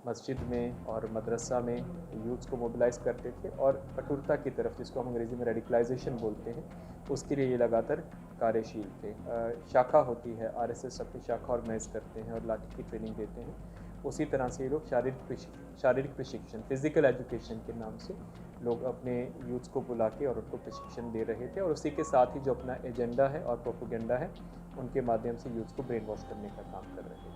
मस्जिद में और मदरसा में यूथ्स को मोबिलाइज़ करते थे और कठोरता की तरफ, जिसको हम अंग्रेज़ी में रेडिकलाइजेशन बोलते हैं, उसके लिए ये लगातार कार्यशील थे। शाखा होती है, आरएसएस अपनी शाखा ऑर्गेनाइज़ करते हैं और लाठी की ट्रेनिंग देते हैं। उसी तरह से ये लोग शारीरिक प्रशिक्षण, फिज़िकल एजुकेशन के नाम से लोग अपने यूथ्स को बुला के और उनको प्रशिक्षण दे रहे थे, और उसी के साथ ही जो अपना एजेंडा है और प्रोपेगेंडा है, उनके माध्यम से यूथ्स को ब्रेन वॉश करने का काम कर रहे थे।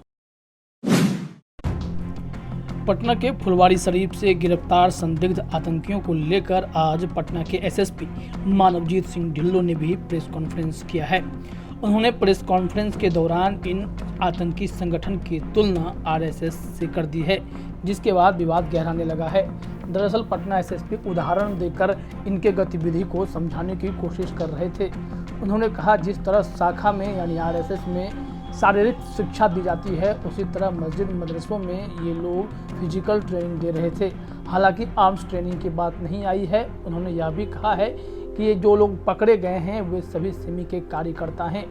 पटना के फुलवारीशरीफ से गिरफ्तार संदिग्ध आतंकियों को लेकर आज पटना के एसएसपी मानवजीत सिंह ढिल्लों ने भी प्रेस कॉन्फ्रेंस किया है। उन्होंने प्रेस कॉन्फ्रेंस के दौरान इन आतंकी संगठन की तुलना आरएसएस से कर दी है, जिसके बाद विवाद गहराने लगा है। दरअसल पटना एसएसपी उदाहरण देकर इनके गतिविधि को समझाने की कोशिश कर रहे थे। उन्होंने कहा, जिस तरह शाखा में यानी आरएसएस में शारीरिक शिक्षा दी जाती है, उसी तरह मस्जिद मदरसों में ये लोग फिजिकल ट्रेनिंग दे रहे थे। हालांकि आर्म्स ट्रेनिंग की बात नहीं आई है। उन्होंने यह भी कहा है कि ये जो लोग पकड़े गए हैं वे सभी सिमी के कार्यकर्ता हैं।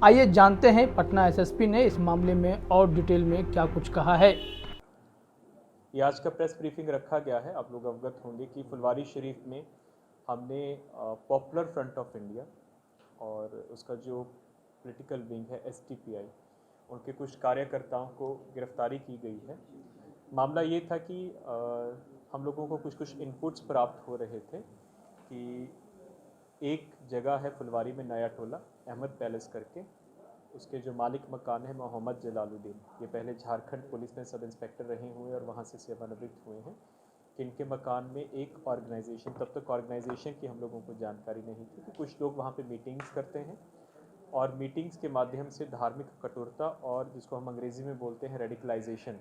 आइए जानते हैं पटना एसएसपी ने इस मामले में और डिटेल में क्या कुछ कहा है। ये आज का प्रेस ब्रीफिंग रखा गया है। आप लोग अवगत होंगे कि फुलवारी शरीफ में हमने पॉपुलर फ्रंट ऑफ इंडिया और उसका जो पॉलिटिकल विंग है एसटीपीआई, उनके कुछ कार्यकर्ताओं को गिरफ्तारी की गई है। मामला ये था कि हम लोगों को कुछ इनपुट्स प्राप्त हो रहे थे कि एक जगह है फुलवारी में, नया टोला अहमद पैलेस करके, उसके जो मालिक मकान है मोहम्मद जलालुद्दीन, ये पहले झारखंड पुलिस में सब इंस्पेक्टर रहे हुए और वहाँ से सेवानिवृत्त हुए हैं, कि इनके मकान में एक ऑर्गेनाइजेशन, तब तक ऑर्गेनाइजेशन की हम लोगों को जानकारी नहीं थी, कि कुछ लोग वहाँ पे मीटिंग्स करते हैं और मीटिंग्स के माध्यम से धार्मिक कठोरता और जिसको हम अंग्रेज़ी में बोलते हैं रेडिकलाइजेशन,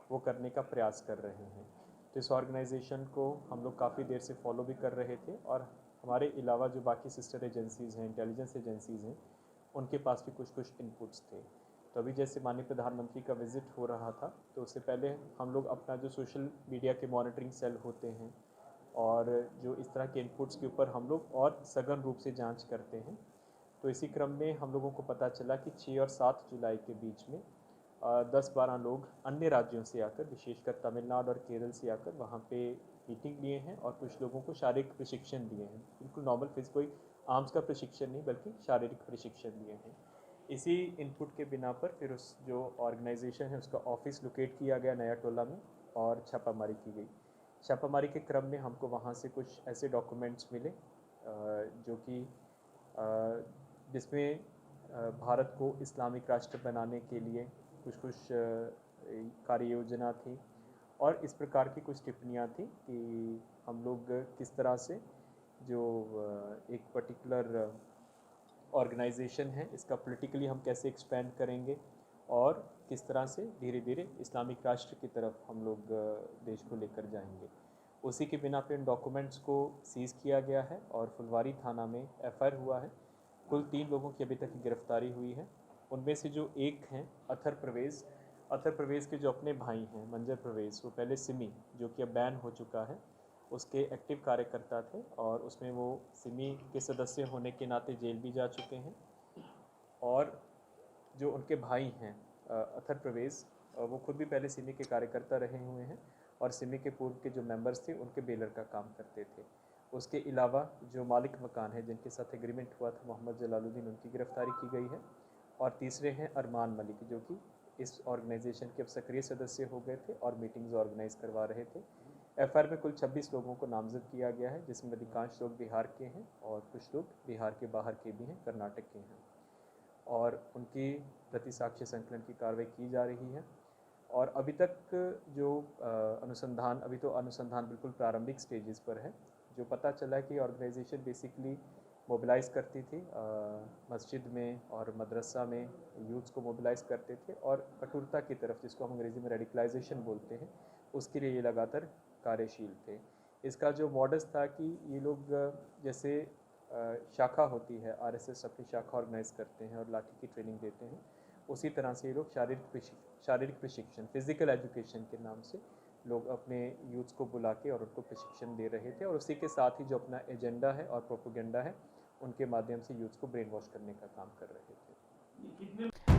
वो करने का प्रयास कर रहे हैं। तो इस ऑर्गेनाइजेशन को हम लोग काफ़ी देर से फॉलो भी कर रहे थे, और हमारे अलावा जो बाकी सिस्टर एजेंसीज़ हैं, इंटेलिजेंस एजेंसीज़ हैं, उनके पास भी कुछ इनपुट्स थे। तो अभी जैसे माननीय प्रधानमंत्री का विज़िट हो रहा था, तो उससे पहले हम लोग अपना जो सोशल मीडिया के मॉनिटरिंग सेल होते हैं और जो इस तरह के इनपुट्स के ऊपर हम लोग और सघन रूप से जांच करते हैं। तो इसी क्रम में हम लोगों को पता चला कि 6 और 7 जुलाई के बीच में 10-12 लोग अन्य राज्यों से आकर, विशेषकर तमिलनाडु और केरल से आकर वहाँ पे मीटिंग लिए हैं और कुछ लोगों को शारीरिक प्रशिक्षण दिए हैं। बिल्कुल नॉर्मल कोई आर्म्स का प्रशिक्षण नहीं, बल्कि शारीरिक प्रशिक्षण दिए हैं। इसी इनपुट के बिना पर फिर उस जो ऑर्गेनाइजेशन है उसका ऑफिस लोकेट किया गया नया टोला में और छापामारी की गई। छापामारी के क्रम में हमको वहाँ से कुछ ऐसे डॉक्यूमेंट्स मिले जो कि जिसमें भारत को इस्लामिक राष्ट्र बनाने के लिए कुछ कार्य योजना थी, और इस प्रकार की कुछ टिप्पणियाँ थी कि हम लोग किस तरह से जो एक पर्टिकुलर ऑर्गेनाइजेशन है, इसका पॉलिटिकली हम कैसे एक्सपेंड करेंगे और किस तरह से धीरे धीरे इस्लामिक राष्ट्र की तरफ हम लोग देश को लेकर जाएंगे। उसी के बिना पे इन डॉक्यूमेंट्स को सीज़ किया गया है और फुलवारी थाना में एफआईआर हुआ है। कुल 3 लोगों की अभी तक गिरफ्तारी हुई है। उनमें से जो एक हैं अथर प्रवेश के जो अपने भाई हैं मंजर प्रवेश, वो पहले सिमी, जो कि अब बैन हो चुका है, उसके एक्टिव कार्यकर्ता थे और उसमें वो सिमी के सदस्य होने के नाते जेल भी जा चुके हैं। और जो उनके भाई हैं अथर प्रवेश, वो खुद भी पहले सिमी के कार्यकर्ता रहे हुए हैं और सिमी के पूर्व के जो मेंबर्स थे उनके बेलर का काम करते थे। उसके अलावा जो मालिक मकान है जिनके साथ एग्रीमेंट हुआ था मोहम्मद जलालुद्दीन, उनकी गिरफ्तारी की गई है। और तीसरे हैं अरमान मलिक, जो कि इस ऑर्गेनाइजेशन के अब सक्रिय सदस्य हो गए थे और मीटिंग्स ऑर्गेनाइज करवा रहे थे। एफआईआर में कुल 26 लोगों को नामजद किया गया है, जिसमें अधिकांश लोग बिहार के हैं और कुछ लोग बिहार के बाहर के भी हैं, कर्नाटक के हैं, और उनकी प्रति साक्ष्य संकलन की कार्रवाई की जा रही है। और अभी तक जो अभी तो अनुसंधान बिल्कुल प्रारंभिक स्टेजेस पर है। जो पता चला कि ऑर्गेनाइजेशन बेसिकली मोबिलाइज़ करती थी, मस्जिद में और मदरसा में यूथ्स को मोबिलाइज़ करते थे और कठोरता की तरफ, जिसको हम अंग्रेज़ी में रेडिकलाइजेशन बोलते हैं, उसके लिए ये लगातार कार्यशील थे। इसका जो मॉडस था कि ये लोग जैसे शाखा होती है, आरएसएस अपनी शाखा ऑर्गेनाइज करते हैं और लाठी की ट्रेनिंग देते हैं, उसी तरह से ये लोग शारीरिक प्रशिक्षण, फिज़िकल एजुकेशन के नाम से लोग अपने यूथ्स को बुला के और उनको प्रशिक्षण दे रहे थे, और उसी के साथ ही जो अपना एजेंडा है और प्रोपेगेंडा है, उनके माध्यम से यूथ्स को ब्रेन वॉश करने का काम कर रहे थे।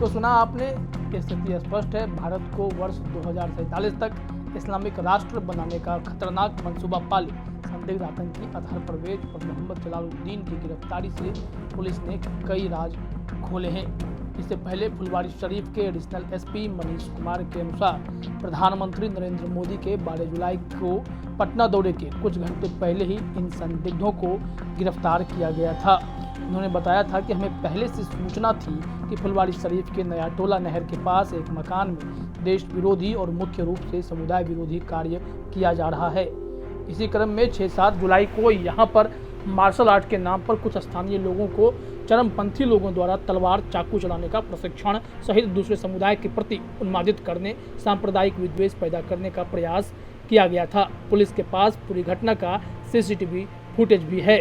तो सुना आपने, स्थिति स्पष्ट है। भारत को वर्ष 2047 तक इस्लामिक राष्ट्र बनाने का खतरनाक मंसूबा पाले संदिग्ध आतंकी अतहर परवेज और मोहम्मद जलालुद्दीन की गिरफ्तारी से पुलिस ने कई राज खोले हैं। इससे पहले फुलवारी शरीफ के एडिशनल एसपी मनीष कुमार के अनुसार प्रधानमंत्री नरेंद्र मोदी के 12 जुलाई को पटना दौरे के कुछ घंटे पहले ही इन संदिग्धों को गिरफ्तार किया गया था। उन्होंने बताया था कि हमें पहले से सूचना थी कि फुलवारी शरीफ के नया टोला नहर के पास एक मकान में देश विरोधी और मुख्य रूप से समुदाय विरोधी कार्य किया जा रहा है। इसी क्रम में 6-7 जुलाई को यहाँ पर मार्शल आर्ट के नाम पर कुछ स्थानीय लोगों को चरमपंथी लोगों द्वारा तलवार चाकू चलाने का प्रशिक्षण सहित दूसरे समुदाय के प्रति उन्मादित करने, सांप्रदायिक विद्वेष पैदा करने का प्रयास किया गया था। पुलिस के पास पूरी घटना का सीसीटीवी फुटेज भी है।